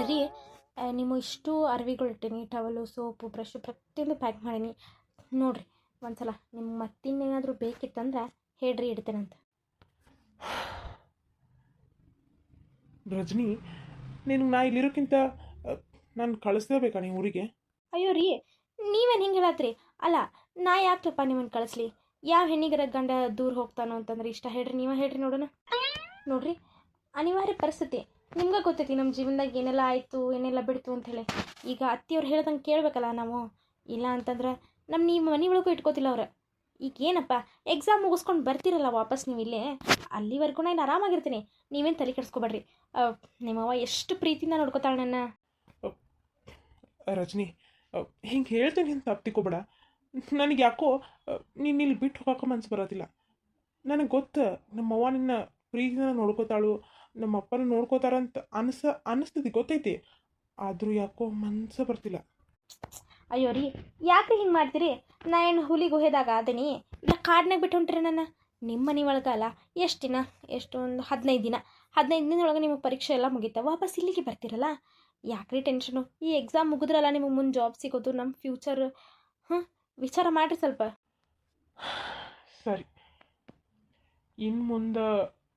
ರೀ ನಿಮ್ಮ ಇಷ್ಟು ಅರ್ವಿಗಳು ಇಟ್ಟೀನಿ, ಟವಲು, ಸೋಪು, ಬ್ರಷು ಪ್ರತಿಯೊಂದು ಪ್ಯಾಕ್ ಮಾಡೀನಿ. ನೋಡಿರಿ ಒಂದ್ಸಲ ನಿಮ್ಗೆ ಮತ್ತಿನ್ನೇನಾದರೂ ಬೇಕಿತ್ತಂದ್ರೆ ಹೇಳ್ರಿ, ಇಡ್ತೇನಂತ. ರಜನಿ, ನಿನಗೆ ನಾ ಇಲ್ಲಿರೋಕ್ಕಿಂತ ನಾನು ಕಳಿಸ್ಲೇಬೇಕಾ ನೀವು ಊರಿಗೆ? ಅಯ್ಯೋ ರೀ, ನೀವೇನು ಹಿಂಗೆ ಹೇಳತ್ರಿ? ಅಲ್ಲ, ನಾ ಯಾಕಪ್ಪ ನಿಮ್ಮನ್ನು ಕಳಿಸ್ಲಿ? ಯಾವ ಹೆಣ್ಣಿಗರ ಗಂಡ ದೂರ ಹೋಗ್ತಾನೋ ಅಂತಂದ್ರೆ ಇಷ್ಟ? ಹೇಳ್ರಿ, ನೀವೇ ಹೇಳ್ರಿ ನೋಡೋಣ. ನೋಡ್ರಿ, ಅನಿವಾರ್ಯ ಪರಿಸ್ಥಿತಿ. ನಿಮ್ಗೆ ಗೊತ್ತೈತಿ ನಮ್ಮ ಜೀವನದಾಗ ಏನೆಲ್ಲ ಆಯಿತು, ಏನೆಲ್ಲ ಬಿಡ್ತು ಅಂಥೇಳಿ. ಈಗ ಅತ್ತಿಯವ್ರು ಹೇಳ್ದಂಗೆ ಕೇಳಬೇಕಲ್ಲ ನಾವು. ಇಲ್ಲ ಅಂತಂದ್ರೆ ನಿಮ್ಮ ಮನೆ ಒಳಗೂ ಇಟ್ಕೋತಿಲ್ಲ ಅವ್ರು. ಈಗ ಏನಪ್ಪ, ಎಕ್ಸಾಮ್ ಮುಗಿಸ್ಕೊಂಡು ಬರ್ತೀರಲ್ಲ ವಾಪಸ್ ನೀವು ಇಲ್ಲೇ, ಅಲ್ಲಿವರೆಗೂ ನಾನು ಆರಾಮಾಗಿರ್ತೀನಿ. ನೀವೇನು ತಲೆ ಕೆಡಿಸ್ಕೊಬೇಡ್ರಿ. ನಿಮ್ಮವ್ವ ಎಷ್ಟು ಪ್ರೀತಿಯಿಂದ ನೋಡ್ಕೋತಾಳೆ ನನ್ನ. ರಜನಿ, ಹಿಂಗೆ ಹೇಳ್ತೀನಿ ಅಂತ ತಪ್ಪಿಕೋಬೇಡ. ನನಗೆ ಯಾಕೋ ನೀನು ಇಲ್ಲಿ ಬಿಟ್ಟು ಹೋಗೋಕೆ ಮನ್ಸು ಬರೋದಿಲ್ಲ. ನನಗೆ ಗೊತ್ತು ನಮ್ಮವ್ವ ನಿನ್ನ ಪ್ರೀತಿನ ನೋಡ್ಕೋತಾಳು, ನಮ್ಮ ಅಪ್ಪನ ನೋಡ್ಕೋತಾರಂತ ಅನಿಸ್ತೈತಿ, ಗೊತ್ತೈತಿ. ಆದರೂ ಯಾಕೋ ಮನ್ಸು ಬರ್ತಿಲ್ಲ. ಅಯ್ಯೋ ರೀ, ಯಾಕೆ ಹಿಂಗೆ ಮಾಡ್ತೀರಿ? ನಾ ಏನು ಹುಲಿ ಗುಹೆದಾಗ ಅದೀನಿ? ಇಲ್ಲ ಕಾಡ್ನಾಗ ಬಿಟ್ಟು ಹೊಂಟ್ರಿ ನನ್ನ? ನಿಮ್ಮ ಮನೆ ಒಳಗೆ ಅಲ್ಲ, ಎಷ್ಟು ದಿನ, ಎಷ್ಟೊಂದು 15 ದಿನ. 15 ದಿನದೊಳಗೆ ನಿಮಗೆ ಪರೀಕ್ಷೆ ಎಲ್ಲ ಮುಗೀತಾ ವಾಪಸ್ ಇಲ್ಲಿಗೆ ಬರ್ತೀರಲ್ಲ? ಯಾಕ್ರಿ ಟೆನ್ಷನು? ಈ ಎಕ್ಸಾಮ್ ಮುಗಿದ್ರಲ್ಲ ನಿಮಗೆ ಮುಂದೆ ಜಾಬ್ ಸಿಗೋದು, ನಮ್ಮ ಫ್ಯೂಚರ್. ವಿಚಾರ ಮಾಡಿರಿ ಸ್ವಲ್ಪ. ಸರಿ, ಇನ್ನು ಮುಂದೆ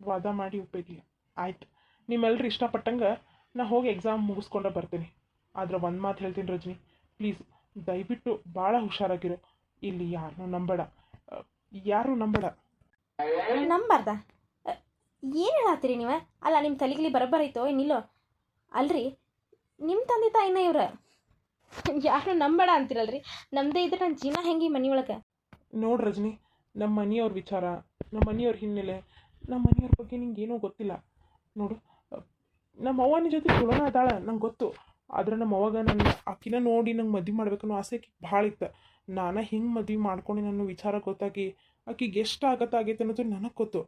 ವಾದ ಮಾಡಿ ಉಪಯೋಗಿಲ್ಲ. ಆಯ್ತು, ನಿಮ್ಮೆಲ್ಲರೂ ಇಷ್ಟಪಟ್ಟಂಗೆ ನಾ ಹೋಗಿ ಎಕ್ಸಾಮ್ ಮುಗಿಸ್ಕೊಂಡೆ ಬರ್ತೀನಿ. ಆದ್ರೆ ಒಂದು ಮಾತು ಹೇಳ್ತೀನಿ ರಜನಿ, ಪ್ಲೀಸ್ ದಯವಿಟ್ಟು ಭಾಳ ಹುಷಾರಾಗಿರು. ಇಲ್ಲಿ ಯಾರನ್ನೂ ನಂಬೇಡ, ಯಾರೂ ನಂಬೇಡ. ನಂಬಾರ್ದ? ಏನು ಹೇಳತ್ತೀರಿ ನೀವು? ಅಲ್ಲ, ನಿಮ್ಮ ತಲೆಗಿಲಿ ಬರೋಬ್ಬರೈತೋ ಏನಿಲ್ಲೋ? ಅಲ್ರಿ, ನಿಮ್ಮ ತಂದೆ ತಾಯಿನ ಇವ್ರ ಯಾರು ನಂಬೇಡ ಅಂತೀರಲ್ರಿ? ನಮ್ಮದೇ ಇದ್ರೆ ನನ್ನ ಜೀವನ ಹೆಂಗೆ ಈ ಮನೆಯೊಳಗೆ? ನೋಡು ರಜನಿ, ನಮ್ಮ ಮನೆಯವ್ರ ವಿಚಾರ, ನಮ್ಮ ಮನೆಯವ್ರ ಹಿನ್ನೆಲೆ, ನಮ್ಮ ಮನೆಯವ್ರ ಬಗ್ಗೆ ನಿಂಗೆ ಏನೂ ಗೊತ್ತಿಲ್ಲ. ನೋಡು, ನಮ್ಮ ಅವ್ವನ ಜೊತೆ ಚಲೋನ ಅದಾಳ, ನಂಗೆ ಗೊತ್ತು. ಆದ್ರೆ ನಮ್ಮ ಅವಾಗ ನನ್ನ ಆಕಿನ ನೋಡಿ ನಂಗೆ ಮದುವೆ ಮಾಡ್ಬೇಕನ್ನೋ ಆಸೆ ಆಕಿಗೆ ಭಾಳ ಇತ್ತು. ನಾನು ಹಿಂಗೆ ಮದುವೆ ಮಾಡ್ಕೊಂಡು ನನ್ನ ವಿಚಾರ ಗೊತ್ತಾಗಿ ಆಕಿಗೆ ಎಷ್ಟು ಆಗತ್ತೆ ಅನ್ನೋದು ನನಗೆ ಗೊತ್ತು.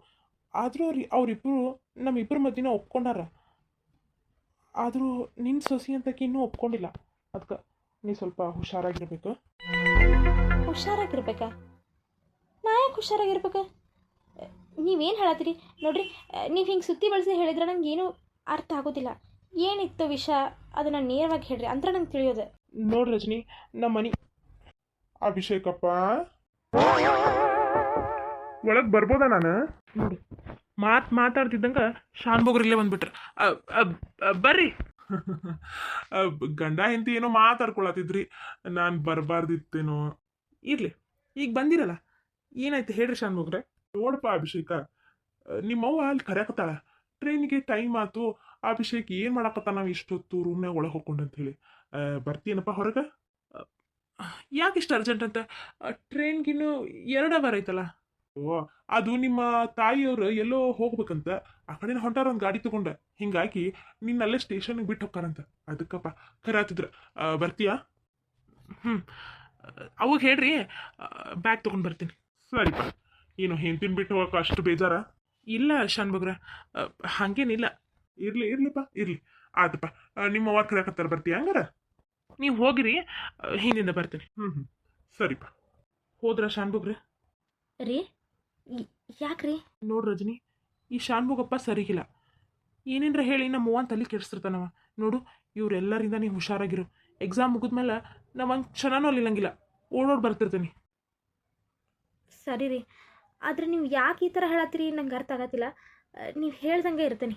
ಆದರೂ ಅವರಿಬ್ಬರು ನಮ್ಮಿಬ್ಬರು ಮದುವೆನ ಒಪ್ಕೊಂಡಾರ. ಆದರೂ ನಿನ್ನ ಸೊಸಿ ಅಂತಕ್ಕೆ ಇನ್ನೂ ಒಪ್ಕೊಂಡಿಲ್ಲ. ಅದಕ್ಕೆ ನೀ ಸ್ವಲ್ಪ ಹುಷಾರಾಗಿರ್ಬೇಕು. ಹುಷಾರಾಗಿರ್ಬೇಕಾ? ನಾ ಯಾಕೆ ಹುಷಾರಾಗಿರ್ಬೇಕು? ನೀವೇನು ಹೇಳತ್ತೀರಿ? ನೋಡ್ರಿ, ನೀವು ಹಿಂಗೆ ಸುತ್ತಿ ಬಳಸಿ ಹೇಳಿದ್ರೆ ನಂಗೆ ಏನೂ ಅರ್ಥ ಆಗೋದಿಲ್ಲ. ಏನಿತ್ತು ವಿಷಯ ಅದನ್ನು ನೇರವಾಗಿ ಹೇಳ್ರಿ, ಅಂತ ನಂಗೆ ತಿಳಿಯೋದು. ನೋಡು ರಜನಿ, ನಮ್ಮ ಮನೆ ಅಭಿಷೇಕಪ್ಪ ಒಳಗೆ ಬರ್ಬೋದಾ? ನಾನು ನೋಡಿ ಮಾತಾಡ್ತಿದ್ದಂಗೆ ಶಾನ್ಭೋಗ್ರಲ್ಲೇ ಬಂದ್ಬಿಟ್ರೆ ಬರ್ರಿ. ಗಂಡ ಹೆಂಡತಿ ಏನೋ ಮಾತಾಡ್ಕೊಳತಿದ್ರಿ, ನಾನು ಬರಬಾರ್ದಿತ್ತೇನೋ. ಇರ್ಲಿ, ಈಗ ಬಂದಿರಲ್ಲ, ಏನಾಯ್ತು ಹೇಳ್ರಿ ಶಾನ್ಭೋಗ್ರೆ. ನೋಡಪ್ಪ ಅಭಿಷೇಕ, ನಿಮ್ಮವ್ವ ಅಲ್ಲಿ ಕರೆಯಕತ್ತಾಳ, ಟ್ರೈನಿಗೆ ಟೈಮ್ ಆಯ್ತು. ಅಭಿಷೇಕ್ ಏನು ಮಾಡಕತ್ತ ನಾವು ಇಷ್ಟೊತ್ತು ರೂಮ್ನಾಗ ಒಳಗೆ ಹೋಗ್ಕೊಂಡು ಅಂತ ಹೇಳಿ ಬರ್ತೀನಪ್ಪ ಹೊರಗೆ. ಯಾಕೆ ಇಷ್ಟು ಅರ್ಜೆಂಟ್ ಅಂತ? ಟ್ರೈನ್ಗಿನ್ನು 2 ಅವರ್ ಐತಲ್ಲ. ಓ, ಅದು ನಿಮ್ಮ ತಾಯಿಯವರು ಎಲ್ಲೋ ಹೋಗ್ಬೇಕಂತ ಆ ಕಡೆ ಹೊಂಟಾರ ಒಂದು ಗಾಡಿ ತಗೊಂಡ, ಹಿಂಗಾಗಿ ನಿನ್ನಲ್ಲೇ ಸ್ಟೇಷನ್ಗೆ ಬಿಟ್ಟು ಹೋಗ್ತಾರಂತ. ಅದಕ್ಕಪ್ಪ ಕರೆಯತ್ತಿದ್ರ. ಬರ್ತೀಯಾ? ಅವಾಗ ಹೇಳ್ರಿ, ಬ್ಯಾಗ್ ತೊಗೊಂಡು ಬರ್ತೀನಿ. ಸರಿಪ್ಪ. ಏನು ಹೆಂಡ್ತಿನ ಬಿಟ್ಟು ಹೋಗಕ್ಕೆ ಅಷ್ಟು ಬೇಜಾರ? ಇಲ್ಲ ಶಾನ್ಭೋಗ್ರ, ಹಾಗೇನಿಲ್ಲ. ಇರ್ಲಿಪ್ಪ, ಇರ್ಲಿ. ಆತಪ್ಪ, ನಿಮ್ಮ ಅವ್ವ ಕರೆಯಕತ್ತಾರ, ಬರ್ತೀಯ ಹಂಗಾರ? ನೀವು ಹೋಗಿರಿ, ಹಿಂದಿಂದ ಬರ್ತೀನಿ. ಸರಿಪ್ಪ. ಹೋದ್ರ ಶಾನ್ಭೋಗ್ರೆ? ರೀ, ಯಾಕ್ರಿ? ನೋಡು ರಜನಿ, ಈ ಶಾನ್ಭೋಗಪ್ಪ ಸರಿಗಿಲ್ಲ. ಏನೇನ್ರ ಹೇಳಿ ನಮ್ಮ ಅವ್ವನ ತಲೆ ಕೆಡಿಸ್ತಿರ್ತಾನವ. ನೋಡು, ಇವರೆಲ್ಲರಿಂದ ನೀವು ಹುಷಾರಾಗಿರು. ಎಕ್ಸಾಮ್ ಮುಗಿದ್ಮೇಲೆ ನಾವು ಒಂದು ಕ್ಷಣನೂ ಅಲ್ಲಿಲ್ಲಂಗಿಲ್ಲ, ಓಡೋಡಿ ಬರ್ತಿರ್ತೀನಿ. ಸರಿ ರೀ, ಆದರೆ ನೀವು ಯಾಕೆ ಈ ಥರ ಹೇಳತ್ತೀರಿ ನಂಗೆ ಅರ್ಥ ಆಗತ್ತಿಲ್ಲ. ನೀವು ಹೇಳ್ದಂಗೆ ಇರ್ತೀನಿ.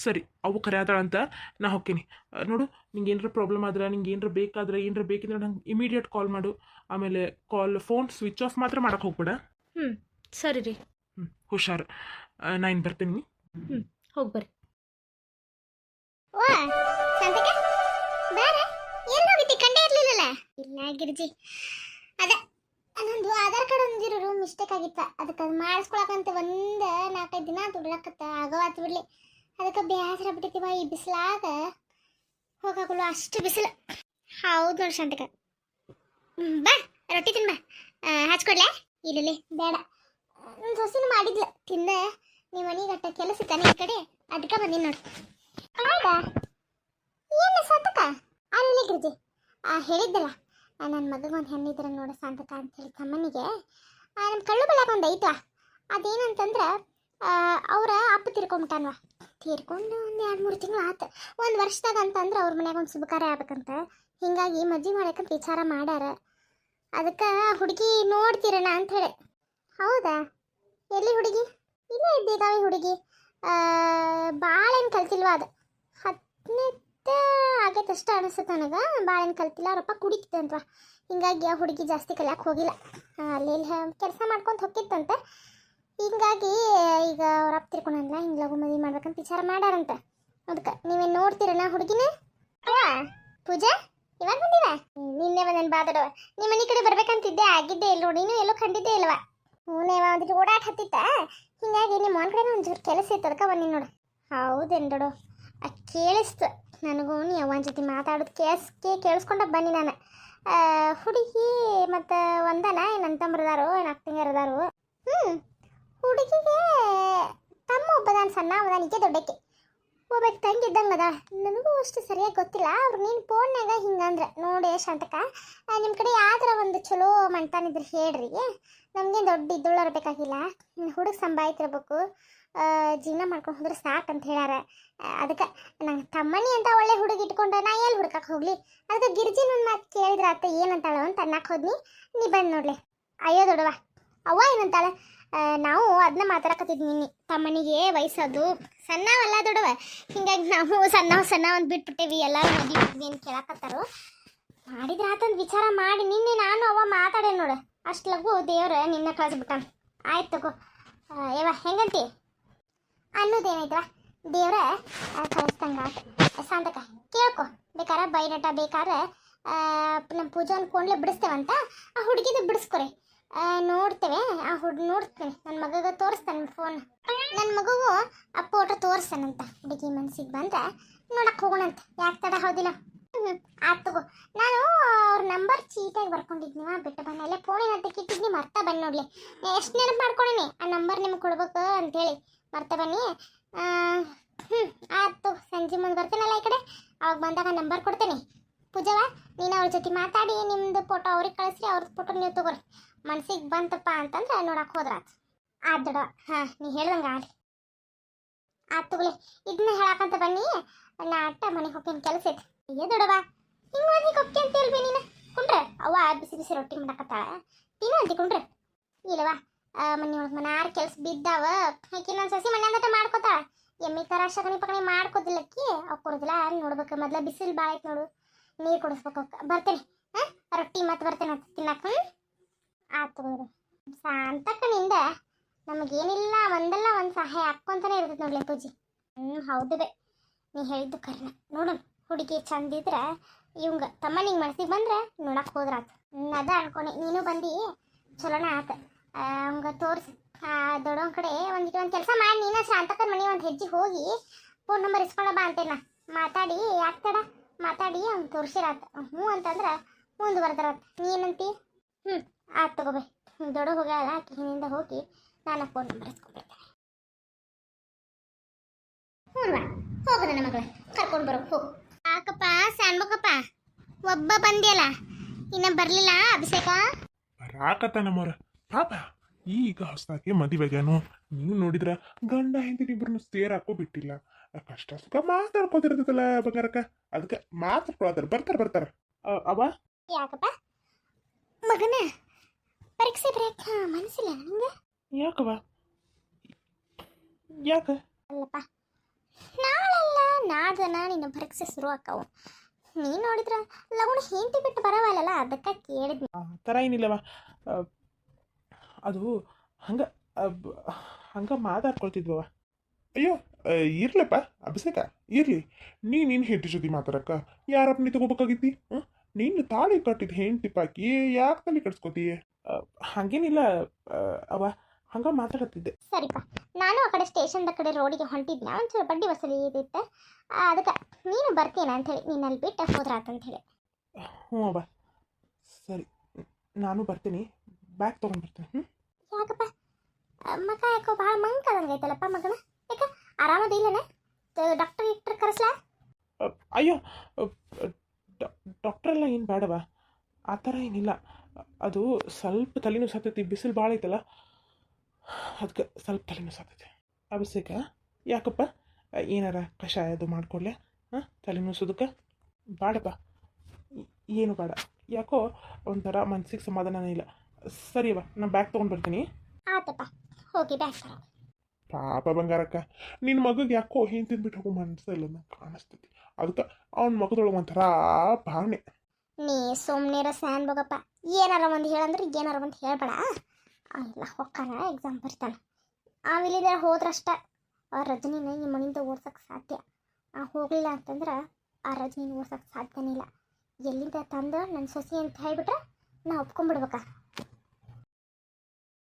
ಸರಿ, ಅವು ಕರೆಯತಾಳಂತ ನಾ ಹೋಗ್ತೀನಿ. ನೋಡು, ನಿಂಗೆ ಏನರ ಪ್ರಾಬ್ಲಮ್ ಆದ್ರೆ, ನಿಂಗೆ ಏನರ ಬೇಕಾದ್ರೆ, ಏನರ ಬೇಕಿದ್ರೆ ನಂಗೆ ಇಮಿಡಿಯೇಟ್ ಕಾಲ್ ಮಾಡು. ಆಮೇಲೆ ಫೋನ್ ಸ್ವಿಚ್ ಆಫ್ ಮಾತ್ರ ಮಾಡಕ್ಕೆ ಹೋಗ್ಬೇಡ. ಸರಿ ರೀ. ಹುಷಾರು. ನಾ ಇನ್ನು ಬರ್ತೀನಿ. ಹೋಗಿ ಬರ್ರಿ. ಓ ಸಂತಕ ಬಾರ, ಎಲ್ಲಿ ಹೋಗಿದ್ದಿ? ಕಂಡೇ ಇರ್ಲಿಲ್ಲಲ್ಲ. ಇಲ್ಲ ಗಿರ್ಜಿ, ಅದ ನಂದು ಆಧಾರ್ ಕಾರ್ಡ್ ಒಂದಿರೋ ರೂಮ್ ಮಿಸ್ಟೇಕ್ ಆಗಿತ್ತ, ಅದಕ್ಕೆ ಅದು ಮಾಡಿಸ್ಕೊಳಕಂತ 4-5 ದಿನ ದುಡ್ಲಕತ್ತ, ಆಗವಾತು ಬಿಡ್ಲಿ. ಅದಕ್ಕೆ ಬೇಸರ ಬಿಟ್ಟಿದ್ದೀವ. ಈ ಬಿಸಿಲಾಗ ಹೋಗಾಗಲು, ಅಷ್ಟು ಬಿಸಿಲು. ಹೌದು ನೋಡಿ ಶಾಂತಕ. ಬಾ ರೊಟ್ಟಿ ತಿನ್ ಬಾ, ಹಚ್ಕೊಡ್ಲೆ? ಇಲ್ಲಿ ಬೇಡ, ನನ್ನ ಸೊಸಿನ ಮಾಡಿದ್ಲ ತಿಂದ. ನಿಮ್ಮ ಮನೆಗಟ್ಟ ಕೆಲಸ ತಾನೆ ಈ ಕಡೆ, ಅದಕ್ಕೆ ಬಂದೀನಿ ನೋಡಿ. ಹೌದಾ? ಏನು ಸಂತಕ? ಅಲ್ಲಿ ಗಿರ್ಜಿ ಹೇಳಿದ್ದಲ್ಲ, ನನ್ನ ಮಗಗೊಂದು ಹೆಣ್ಣಿದ್ರೆ ನೋಡು ಸಂತಕ ಅಂತೇಳಿ ತಮ್ಮನಿಗೆ. ನಮ್ಮ ಕಳ್ಳು ಬೆಳಕ ಒಂದು ಐತ್ವ. ಅದೇನಂತಂದ್ರೆ ಅವರ ಅಪ್ಪ ತಿರ್ಕೊಂಬಿಟ್ಟಾನ್ವ. ತೀರ್ಕೊಂಡು ಒಂದು 2-3 ತಿಂಗಳು ಆತು. ಒಂದು ವರ್ಷದಾಗ ಅಂತಂದ್ರೆ ಅವ್ರ ಮನ್ಯಾಗ ಒಂದು ಶುಭ ಕಾರ್ಯ ಆಗ್ಬೇಕಂತ ಹಿಂಗಾಗಿ ಮದ್ವೆ ಮಾಡಕ್ಕಂತ ವಿಚಾರ ಮಾಡ್ಯಾರ. ಅದಕ್ಕೆ ಹುಡುಗಿ ನೋಡ್ತೀರಣ ಅಂತ ಹೇಳಿ. ಹೌದಾ, ಎಲ್ಲಿ ಹುಡುಗಿ? ಇಲ್ಲೇ ಇದ್ದೀಗಾವಿ ಹುಡುಗಿ. ಭಾಳ ಏನು ಕಲ್ತಿಲ್ವ, ಅದು 10ನೇತ್ತೆ ಆಗೈತೆ ಅಷ್ಟ ಅನಿಸುತ್ತೆ ನನಗೆ. ಭಾಳ ಏನು ಕಲ್ತಿಲ್ಲ, ಅವರಪ್ಪ ಕುಡಿತಿತ್ತಂತ. ಹಿಂಗಾಗಿ ಆ ಹುಡುಗಿ ಜಾಸ್ತಿ ಕಲಿಯಕ್ಕೆ ಹೋಗಿಲ್ಲ, ಅಲ್ಲಿ ಕೆಲಸ ಮಾಡ್ಕೊಂತ ಹೋಗಿತ್ತಂತೆ. ಹಿಂಗಾಗಿ ಈಗ ಅವ್ರ ಅಪ್ಪ ತಿರ್ಕೊಂಡಲ್ಲ, ಹಿಂಗೆ ಲಗು ಮದುವೆ ಮಾಡ್ಬೇಕಂತ ವಿಚಾರ ಮಾಡ್ಯಾರಂತ. ಅದಕ್ಕೆ ನೀವೇನು ನೋಡ್ತೀರಣ್ಣ ಹುಡುಗಿನ? ಪೂಜಾ ಇವಾಗ ಬಂದಿವ? ನಿನ್ನೆ ಬಂದೇನು ಬಾದಡವ. ನಿಮ್ಮ ಮನೆ ಕಡೆ ಬರ್ಬೇಕಂತಿದ್ದೆ, ಆಗಿದ್ದೆ ಇಲ್ಲ ನೋಡಿ, ನೀನು ಎಲ್ಲೋ ಕಂಡಿದ್ದೆ ಇಲ್ವಾ? ಹೂನೇವ ಒಂದಿಟ್ಟು ಓಡಾಟ ಹತ್ತಿತ್ತ, ಹಿಂಗಾಗಿ ನಿಮ್ಮ ಮನೆ ಕಡೆ ಒಂಚೂರು ಕೆಲಸ ಇತ್ತು, ಅದಕ್ಕೆ ಬಂದಿನಿ ನೋಡು. ಹೌದೇನು ದೊಡ್ಡ ಕೇಳಿಸ್ತು ನನಗೂ. ನೀ ಅವನ ಜೊತೆ ಮಾತಾಡೋದು ಕೇಳಿಸ್ಕೊಂಡ ಬನ್ನಿ ನಾನು. ಹುಡುಗಿ ಮತ್ತು ಒಂದನ ಏನು ಅಂತಂಬ್ರದಾರು, ಏನು ಅಕ್ಕಂಗಾರದಾರು. ಹುಡುಗಿಗೆ ತಮ್ಮ ಒಬ್ಬದಾನ, ಸಣ್ಣ ಅವದ, ನಿಜ ದೊಡ್ಡಕ್ಕೆ ಒಬ್ಬಕ್ಕೆ ತಂಗಿ ಇದ್ದಂಗೆ ಅದ. ನನಗೂ ಅಷ್ಟು ಸರಿಯಾಗಿ ಗೊತ್ತಿಲ್ಲ. ಅವ್ರು ನೀನು ಫೋನ್ಯಾಗ ಹಿಂಗಂದ್ರೆ ನೋಡಿ ಶಾಂತಕ, ನಿಮ್ಮ ಕಡೆ ಯಾವ್ದಾರ ಒಂದು ಚಲೋ ಮಂಟಾನಿದ್ರೆ ಹೇಳ್ರಿ, ನಮಗೇನು ದೊಡ್ಡ ಇದ್ದೋಳರ್ ಬೇಕಾಗಿಲ್ಲ, ಹುಡುಗ ಸಂಭಾಯ್ತಿರ್ಬೇಕು, ಜೀವನ ಮಾಡ್ಕೊಂಡು ಹೋದ್ರೆ ಸಾಕಂತ ಹೇಳ್ಯಾರ. ಅದಕ್ಕೆ ನಂಗೆ ತಮ್ಮನಿ ಅಂತ ಒಳ್ಳೆ ಹುಡುಗ ಇಟ್ಕೊಂಡೆ ನಾ ಎಲ್ಲಿ ಹುಡ್ಕಕ್ಕೆ ಹೋಗ್ಲಿ? ಅದಕ್ಕೆ ಗಿರ್ಜಿನ ಒಂದು ಮಾತು ಕೇಳಿದ್ರೆ ಅತ್ತ ಏನಂತಾಳ ಅಂತ ಅನ್ನಕ್ಕೆ ಹೋದ್ನಿ. ನೀ ಬಂದು ನೋಡ್ಲಿ. ಅಯ್ಯೋ ದೊಡ್ಡವ, ಅವ್ವ ಏನಂತಾಳೆ? ನಾವು ಅದನ್ನ ಮಾತಾಡಕತ್ತಿದ್ವಿ ನಿನ್ನೆ. ತಮ್ಮನಿಗೆ ವಯಸ್ಸದು ಸಣ್ಣವಲ್ಲ ದೊಡ್ಡವ, ಹಿಂಗಾಗಿ ನಾವು ಸಣ್ಣ ಒಂದು ಬಿಟ್ಬಿಟ್ಟೇವಿ, ಎಲ್ಲರೂ ಮದುವೆ ಅಂತ ಕೇಳಕತ್ತಾರು. ಮಾಡಿದ್ರೆ ಆತಂದು ವಿಚಾರ ಮಾಡಿ ನಿನ್ನೆ ನಾನು ಅವ್ವ ಮಾತಾಡೇ ನೋಡು. ಅಷ್ಟು ಲಗು ದೇವ್ರ ನಿನ್ನ ಕಳಿಸ್ಬಿಟ್ಟ. ಆಯ್ತು ತಗೋ ಯವ, ಹೆಂಗಂತಿ ಅನ್ನೋದೇನೈತವ, ದೇವ್ರ ಕಳಿಸ್ದಂಗ ಆತು. ಶಾಂತಕ ಕೇಳ್ಕೊ, ಬೇಕಾರ ಬೈನಟ ಬೇಕಾದ್ರೆ ನಮ್ಮ ಪೂಜಾನ ಫೋನ್ಲೆ ಬಿಡಿಸ್ತೇವಂತ, ಆ ಹುಡುಗಿದ ಬಿಡಿಸ್ಕೊರಿ. ನೋಡ್ತೇವೆ, ಆ ನೋಡ್ತೇನೆ, ನನ್ನ ಮಗಗೆ ತೋರಿಸ್ತಾನೆ ಫೋನ್. ನನ್ನ ಮಗುಗೂ ಆ ಫೋಟೋ ತೋರಿಸ್ತಾನಂತ. ಹುಡುಗಿ ಮನ್ಸಿಗೆ ಬಂದ್ರೆ ನೋಡಕ್ಕೆ ಹೋಗೋಣಂತ, ಯಾಕೆ ತಡ ಹೌದಿಲ್ಲ? ಆಯ್ತು ತಗೋ. ನಾನು ಅವ್ರ ನಂಬರ್ ಚೀಟಾಗಿ ಬರ್ಕೊಂಡಿದ್ನಿವ, ಬಿಟ್ಟು ಬಂದಲ್ಲೇ ಫೋನಿನ ತೆಕ್ಕಿಟ್ಟಿದ್ನಿ, ಮರ್ತಾ ಬನ್ನಿ ನೋಡ್ಲಿ. ಎಷ್ಟು ನೆನಪು ಮಾಡ್ಕೊಂಡೇನಿ ಆ ನಂಬರ್ ನಿಮ್ಗೆ ಕೊಡ್ಬೇಕು ಅಂತೇಳಿ, ಮರ್ತಾ ಬನ್ನಿ. ಆಯ್ತು, ಸಂಜೆ ಮುಂದೆ ಬರ್ತೇನಲ್ಲ ಈ ಕಡೆ, ಅವಾಗ ಬಂದಾಗ ನಂಬರ್ ಕೊಡ್ತೇನೆ. ಪೂಜಾವ, ನೀನು ಅವ್ರ ಜೊತೆ ಮಾತಾಡಿ ನಿಮ್ಮದು ಫೋಟೋ ಅವ್ರಿಗೆ ಕಳಿಸ್ರಿ, ಅವ್ರದ್ದು ಫೋಟೋ ನೀವು ತಗೋರಿ. ಮನ್ಸಿಗೆ ಬಂತಪ್ಪ ಅಂತಂದ್ರೆ ನೋಡಕ್ಕೆ ಹೋದ್ರಾತು. ಆಯ್ತು ದೊಡ್ಡ, ಹಾಂ ನೀ ಹೇಳ್ದಂಗೆ ಆಡಿ. ಆಯ್ತು ತಗೊಳ್ಳಿ, ಇದನ್ನ ಹೇಳಕ್ಕಂತ ಬನ್ನಿ, ನಾ ಅಟ್ಟ ಮನೆಗೆ ಹೋಗ್ತೀನಿ, ಕೆಲಸ ಐತೆ. ಅಯ್ಯೋ ದೊಡ್ಡವ, ಹಿಂಗೆ ಮನೆಗೆ ಹೋಗ್ತಿ ಅಂತ ಹೇಳ್ಬಿ ನೀನು. ಕುಂಡ್ರೆ ಅವ್ವ ಬಿಸಿ ಬಿಸಿ ರೊಟ್ಟಿ ಮಾಡಕತ್ತಾಳ, ತಿನ್ನು ಅಂತಿ ಕುಂಡ್ರೆ. ಇಲ್ಲವಾ ಮನೆ ಒಳಗೆ ಮನಾರು ಕೆಲಸ ಬಿದ್ದಾವ, ಆಕಿ ನನ್ನ ಸಸಿ ಮನೆಯಂದಟ ಮಾಡ್ಕೋತಾಳ. ಎಮ್ಮಿ ಥರ ಶಗಣಿ ಪಗಣಿ ಮಾಡ್ಕೋದಿಲ್ಲಕ್ಕಿ ಅವ್ಕೊರೋದಿಲ್ಲ, ನೋಡ್ಬೇಕು. ಮೊದಲ ಬಿಸಿಲು ಭಾಳ ಐತೆ ನೋಡು, ನೀರು ಕುಡಿಸ್ಬೇಕು. ಬರ್ತೇನೆ, ರೊಟ್ಟಿ ಮತ್ತು ಬರ್ತೇನೆ ಅಂತ ತಿನ್ನಕ್ಕೆ. ಆಯ್ತು ಶಾಂತಕ್ಕನಿಂದ ನಮಗೇನಿಲ್ಲ, ಒಂದಲ್ಲ ಒಂದು ಸಹಾಯ ಹಾಕ್ಕೊಂತಾನೆ ಇರ್ತೈತೆ ನೋಡ್ಲಿ ಪೂಜಿ. ಹೌದು ಬೇ, ನೀ ಹೇಳಿದ್ದು ಕರ್ನ. ನೋಡೋಣ, ಹುಡುಗಿ ಚಂದಿದ್ರೆ ಇವಂಗ ತಮ್ಮನಿಗೆ ಮನಸ್ಸಿಗೆ ಬಂದ್ರೆ ನೋಡಕ್ಕೆ ಹೋದ್ರಾತು. ಅದ ಅನ್ಕೊಂಡೆ, ನೀನು ಬಂದು ಚಲೋನ ಆತ. ಅವಂಗ ತೋರಿಸಿ ದೊಡ್ಡವನ ಕಡೆ ಒಂದು ಕೆಲಸ ಮಾಡಿ, ನೀನು ಶಾಂತಕ್ಕನ ಮನೆ ಒಂದು ಹೆಜ್ಜೆ ಹೋಗಿ ಫೋನ್ ನಂಬರ್ ಇಸ್ಕೊಂಡ ಬಾ ಅಂತೇನ ಮಾತಾಡಿ. ಯಾಕೆ ತಡ ಮಾತಾಡಿ ಅವ್ನು ತೋರಿಸಿರಾತ. ಹ್ಞೂ ಅಂತಂದ್ರೆ ಮುಂದೆ ಬರ್ತಾರತ್. ನೀ ಏನಂತಿ? ಆಯ್ತು ತಗೋಬೇ. ದೊಡ್ಡ ಹೋಗ್ಯಾಳ, ಆಕೆ ಹಿಂದಿಂದ ಹೋಗಿ ನಾನು ಫೋನ್ ನಂಬರ್ ಇಸ್ಕೊಂಡ್ಬಿಡ್ತೇನೆ. ಹ್ಞೂ ಹೋಗು ನನ್ನ ಮಗಳ, ಕರ್ಕೊಂಡು ಬರೋ ಹೋಗು. ಯಾಕಪ್ಪ ಸಾನ್ಬೇಕಪ್ಪ, ಒಬ್ಬ ಬಂದಿಯಲ್ಲ, ಇನ್ನ ಬರ್ಲಿಲ್ಲ ಅಭಿಷೇಕ? ರಾಕತ್ತ ನಮ್ಮವ್ರ ಪಾಪ ಈಗ ಹೊಸದಾಗಿ ಮದುವೆಗೇನು. ನೀವು ನೋಡಿದ್ರ ಗಂಡ ಹೆಂಡತಿ ಇಬ್ರು ಸೇರ್ ಹಾಕೋ ಬಿಟ್ಟಿಲ್ಲ, ಕಷ್ಟ ಸುಖ ಮಾತಾಡ್ಕೋತಿರ್ತದಲ್ಲ ಬಂಗಾರಕ್ಕ. ಅದಕ್ಕೆ ಮಾತಾಡ್ಕೊಳತ್ತಾರ, ಬರ್ತಾರ. ಅವ ಯಾಕಪ್ಪ ಮಗನ ಪರೀಕ್ಷೆ ಬರೆಯಕ್ಕ ಮನಸ್ಸಿಲ್ಲ ನಿಂಗೆ? ಯಾಕವ? ಯಾಕ? ಅಲ್ಲಪ್ಪ, ನಾಳೆಲ್ಲ ನಾಡ್ದನ ನಿನ್ನ ಪರೀಕ್ಷೆ ಶುರು ಆಕ್ಕವು. ನೀನು ನೋಡಿದ್ರ ಲಗುಣ ಹೆಂಡತಿ ಬಿಟ್ಟು ಬರವಲ್ಲ, ಅದಕ್ಕೆ ಕೇಳಿದ್ನಿ. ಆ ಥರ ಏನಿಲ್ಲವ, ಅದು ಹಂಗ ಮಾತಾಡ್ಕೊಳ್ತಿದ್ವವ. ಅಯ್ಯೋ ಇರ್ಲಪ್ಪ ಅಭಿಷೇಕ, ಇರ್ಲಿ. ನೀನು ಹೆಂಡತಿ ಜೊತೆ ಮಾತಾಡಕ್ಕ ಯಾರಪ್ಪ ನೀ ತಗೋಬೇಕಾಗಿದ್ದಿ? ನೀನು ತಾಳಿ ಕಟ್ಟಿದ ಹೆಂಡತಿ ಪಾಕಿ ಯಾಕೆ ತಲೆ ಕಟ್ಸ್ಕೊತೀಯ? ಹಾಗೇನಿಲ್ಲ ಅವ, ಹಂಗ ಮಾತಾಡತ್ತಿದ್ದೆ. ಸರಿಪ್ಪ, ನಾನು ಆ ಕಡೆ ಸ್ಟೇಷನ್ದ ಕಡೆ ರೋಡಿಗೆ ಹೊಂಟಿದ್ನ, ಒಂಚೂರು ಬಡ್ಡಿ ವಸೂಲಿ ಇದಿತ್ತು, ಅದಕ್ಕೆ ನೀನು ಬರ್ತೀನ ಅಂಥೇಳಿ ನೀನು ಅಲ್ಲಿ ಬಿಟ್ಟು ಹೋದ್ರಾತಂಥೇಳಿ. ಹ್ಞೂ ಅವ್ವ, ಸರಿ, ನಾನು ಬರ್ತೀನಿ, ಬ್ಯಾಗ್ ತೊಗೊಂಡ್ಬರ್ತೀನಿ. ಯಾಕಪ್ಪ ಮಗ ಯಾಕೋ ಭಾಳ ಮಂಕದಂಗೈತಲ್ಲಪ್ಪ ಮಗನ? ಯಾಕೆ ಆರಾಮದಿಲ್ಲನ? ಡಾಕ್ಟರ್ ಕರೆಸ್ಲಾ? ಅಯ್ಯೋ ಡಾಕ್ಟ್ರೆಲ್ಲ ಏನು ಬೇಡವ, ಆ ಥರ ಏನಿಲ್ಲ. ಅದು ಸ್ವಲ್ಪ ತಲೆನೂ ಸಾತೈತಿ, ಬಿಸಿಲು ಭಾಳ ಐತಲ್ಲ, ಅದಕ್ಕೆ ಸ್ವಲ್ಪ ತಲೆನೂ ಸಾತೈತಿ. ಅಭಿಷೇಕ ಯಾಕಪ್ಪ ಏನಾರ ಕಷಾಯ ಅದು ಮಾಡ್ಕೊಡ್ಲೆ ಹಾಂ ತಲೆನೋಸೋದಕ್ಕೆ ಬೇಡಪ್ಪ ಏನು ಬೇಡ ಯಾಕೋ ಒಂಥರ ಮನ್ಸಿಗೆ ಸಮಾಧಾನನೇ ಇಲ್ಲ ಸರಿಯವ್ವ ನಾನು ಬ್ಯಾಗ್ ತೊಗೊಂಡು ಬರ್ತೀನಿ ಆತಪ್ಪ ಹೋಗಿ ಬ್ಯಾಗ್ ತರೋ. ಪಾಪ ಬಂಗಾರಕ್ಕ ನಿನ್ನ ಮಗಗೆ ಯಾಕೋ ಹಿಂಗೆ ತಿಂದ್ಬಿಟ್ಟು ಹೋಗೋ ಮನಸ್ಸಿಲ್ಲ ನಂಗೆ ಕಾಣಿಸ್ತೈತಿ ಅದಕ್ಕೆ ಅವ್ನ ಮಗದೊಳಗೆ ಒಂಥರ ಭಾವನೆ. ನೀ ಸುಮ್ಮನಿರ ಸ್ಯಾನ್ ಹೋಗಪ್ಪ. ಏನಾರ ಒಂದು ಹೇಳಂದ್ರೆ ಏನಾರ ಒಂದು ಹೇಳ್ಬೇಡ. ಇಲ್ಲ ಹೊಕ್ಕಾನ ಎಕ್ಸಾಮ್ ಬರ್ತಾನೆ. ಆಮೇಲೆ ಹೋದ್ರಷ್ಟ ಆ ರಜನಿನ ಈ ಮನೆಯಿಂದ ಓಡ್ಸೋಕ್ಕೆ ಸಾಧ್ಯ. ಹೋಗಲಿಲ್ಲ ಅಂತಂದ್ರೆ ಆ ರಜನಿನ ಓಡ್ಸೋಕ್ಕೆ ಸಾಧ್ಯನೇ ಇಲ್ಲ. ಎಲ್ಲಿಂದ ತಂದು ನನ್ನ ಸೊಸೆ ಅಂತ ಹೇಳ್ಬಿಟ್ರೆ ನಾ ಒಪ್ಕೊಂಡ್ಬಿಡ್ಬೇಕಾ